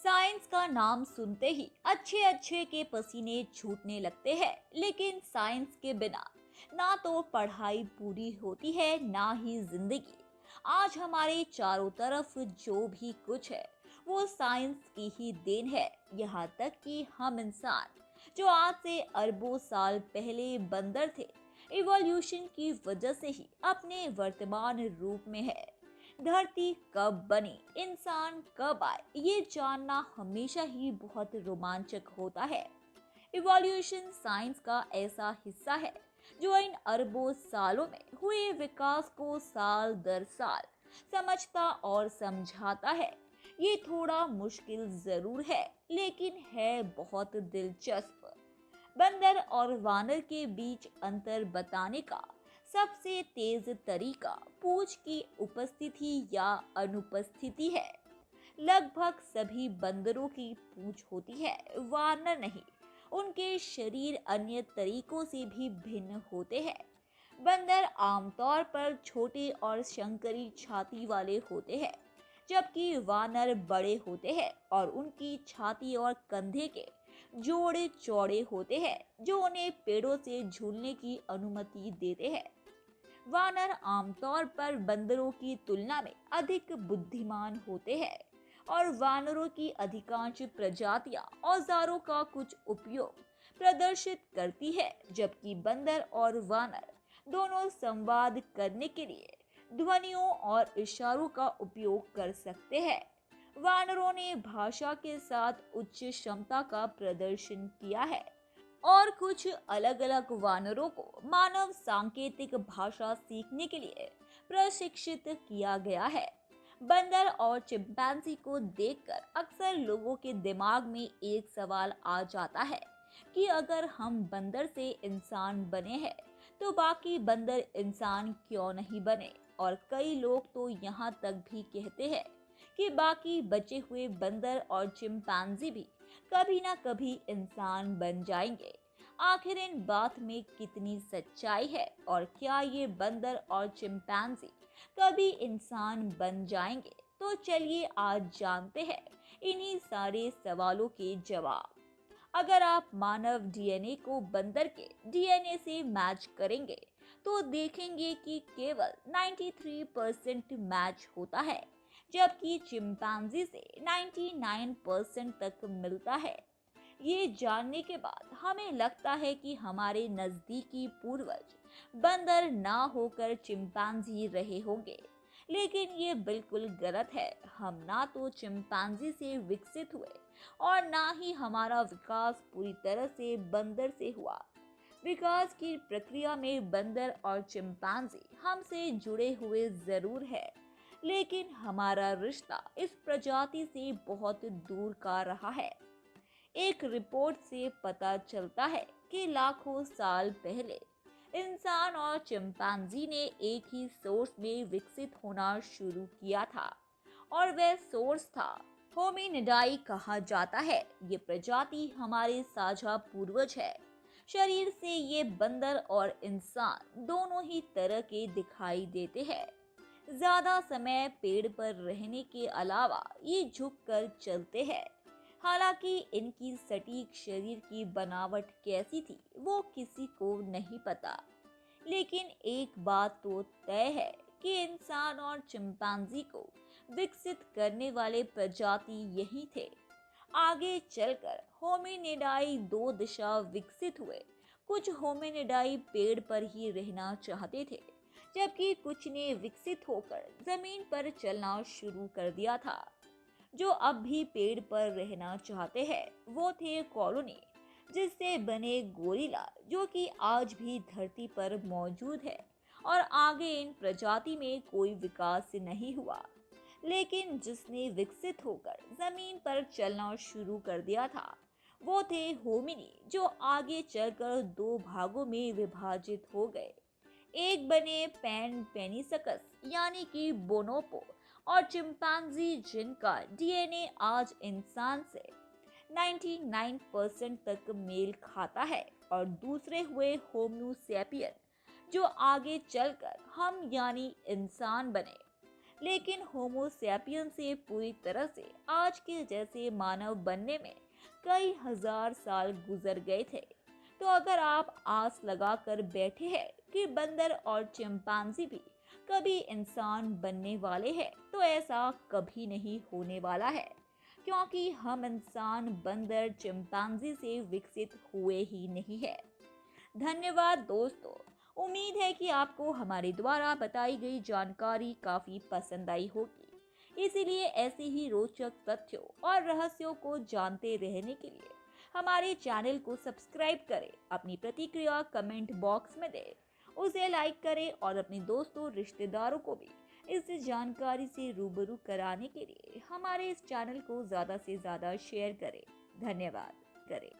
Science का नाम सुनते ही अच्छे अच्छे के पसीने छूटने लगते हैं, लेकिन साइंस के बिना ना तो पढ़ाई पूरी होती है ना ही जिंदगी। आज हमारे चारों तरफ जो भी कुछ है वो साइंस की ही देन है। यहाँ तक कि हम इंसान जो आज से अरबों साल पहले बंदर थे, इवोल्यूशन की वजह से ही अपने वर्तमान रूप में है। धरती कब बनी, इंसान कब आए, ये जानना हमेशा ही बहुत रोमांचक होता है। इवोल्यूशन साइंस का ऐसा हिस्सा है जो इन अरबों सालों में हुए विकास को साल दर साल समझता और समझाता है। ये थोड़ा मुश्किल जरूर है, लेकिन है बहुत दिलचस्प। बंदर और वानर के बीच अंतर बताने का सबसे तेज तरीका पूंछ की उपस्थिति या अनुपस्थिति है। लगभग सभी बंदरों की पूंछ होती है, वानर नहीं। उनके शरीर अन्य तरीकों से भी भिन्न होते हैं। बंदर आमतौर पर छोटे और शंकरी छाती वाले होते हैं, जबकि वानर बड़े होते हैं और उनकी छाती और कंधे के जोड़े चौड़े होते हैं, जो उन्हें पेड़ों से झूलने की अनुमति देते हैं। वानर आमतौर पर बंदरों की तुलना में अधिक बुद्धिमान होते हैं और वानरों की अधिकांश प्रजातियां औजारों का कुछ उपयोग प्रदर्शित करती है, जबकि बंदर और वानर दोनों संवाद करने के लिए ध्वनियों और इशारों का उपयोग कर सकते हैं। वानरों ने भाषा के साथ उच्च क्षमता का प्रदर्शन किया है और कुछ अलग अलग वानरों को मानव सांकेतिक भाषा सीखने के लिए प्रशिक्षित किया गया है। बंदर और चिंपैंजी को देखकर अक्सर लोगों के दिमाग में एक सवाल आ जाता है कि अगर हम बंदर से इंसान बने हैं तो बाकी बंदर इंसान क्यों नहीं बने। और कई लोग तो यहाँ तक भी कहते हैं कि बाकी बचे हुए बंदर और चिंपैंजी भी कभी ना कभी इंसान बन जाएंगे। आखिर इन बात में कितनी सच्चाई है और क्या ये बंदर और चिंपैंजी कभी इंसान बन जाएंगे? तो चलिए आज जानते हैं इन्हीं सारे सवालों के जवाब। अगर आप मानव डीएनए को बंदर के डीएनए से मैच करेंगे तो देखेंगे कि केवल 93% मैच होता है, जबकि चिंपैंजी से 99% तक मिलता है। ये जानने के बाद हमें लगता है कि हमारे नजदीकी पूर्वज बंदर ना होकर चिंपैंजी रहे होंगे, लेकिन ये बिल्कुल गलत है। हम ना तो चिंपैंजी से विकसित हुए और ना ही हमारा विकास पूरी तरह से बंदर से हुआ। विकास की प्रक्रिया में बंदर और चिंपैंजी हमसे जुड़े हुए जरूर है, लेकिन हमारा रिश्ता इस प्रजाति से बहुत दूर का रहा है। एक रिपोर्ट से पता चलता है कि लाखों साल पहले इंसान और चिंपैंजी ने एक ही सोर्स में विकसित होना शुरू किया था और वह सोर्स था होमिनिडाई कहा जाता है। ये प्रजाति हमारे साझा पूर्वज है। शरीर से ये बंदर और इंसान दोनों ही तरह के दिखाई देते हैं। ज्यादा समय पेड़ पर रहने के अलावा ये झुककर चलते हैं। हालांकि इनकी सटीक शरीर की बनावट कैसी थी वो किसी को नहीं पता, लेकिन एक बात तो तय है कि इंसान और चिंपैंजी को विकसित करने वाले प्रजाति यही थे। आगे चलकर होमिनिडाई दो दिशा विकसित हुए। कुछ होमिनिडाई पेड़ पर ही रहना चाहते थे, जबकि कुछ ने विकसित होकर जमीन पर चलना शुरू कर दिया था। जो अब भी पेड़ पर रहना चाहते हैं वो थे कॉलोनी जिससे बने गोरिल्ला, जो कि आज भी धरती पर मौजूद है। और आगे इन प्रजाति में कोई विकास नहीं हुआ, लेकिन जिसने विकसित होकर जमीन पर चलना शुरू कर दिया था वो थे होमिनी, जो आगे चलकर दो भागों में विभाजित हो गए। एक बने पैन पेनिसकस यानी कि बोनोपो और चिंपैंजी, जिनका डीएनए आज इंसान से 99% तक मेल खाता है। और दूसरे हुए होम्यो सैपियन, जो आगे चलकर हम यानी इंसान बने। लेकिन होमो सैपियन से पूरी तरह से आज के जैसे मानव बनने में कई हजार साल गुजर गए थे। तो अगर आप आस लगा कर बैठे हैं कि बंदर और चिंपांजी भी कभी इंसान बनने वाले हैं, तो ऐसा कभी नहीं होने वाला है, क्योंकि हम इंसान बंदर चिंपांजी से विकसित हुए ही नहीं है। धन्यवाद दोस्तों। उम्मीद है कि आपको हमारे द्वारा बताई गई जानकारी काफी पसंद आई होगी। इसीलिए ऐसे ही रोचक तथ्यों और रहस्यों को जानते रहने के लिए हमारे चैनल को सब्सक्राइब करें, अपनी प्रतिक्रिया कमेंट बॉक्स में दें, उसे लाइक करें और अपने दोस्तों रिश्तेदारों को भी इस जानकारी से रूबरू कराने के लिए हमारे इस चैनल को ज़्यादा से ज़्यादा शेयर करें। धन्यवाद करें।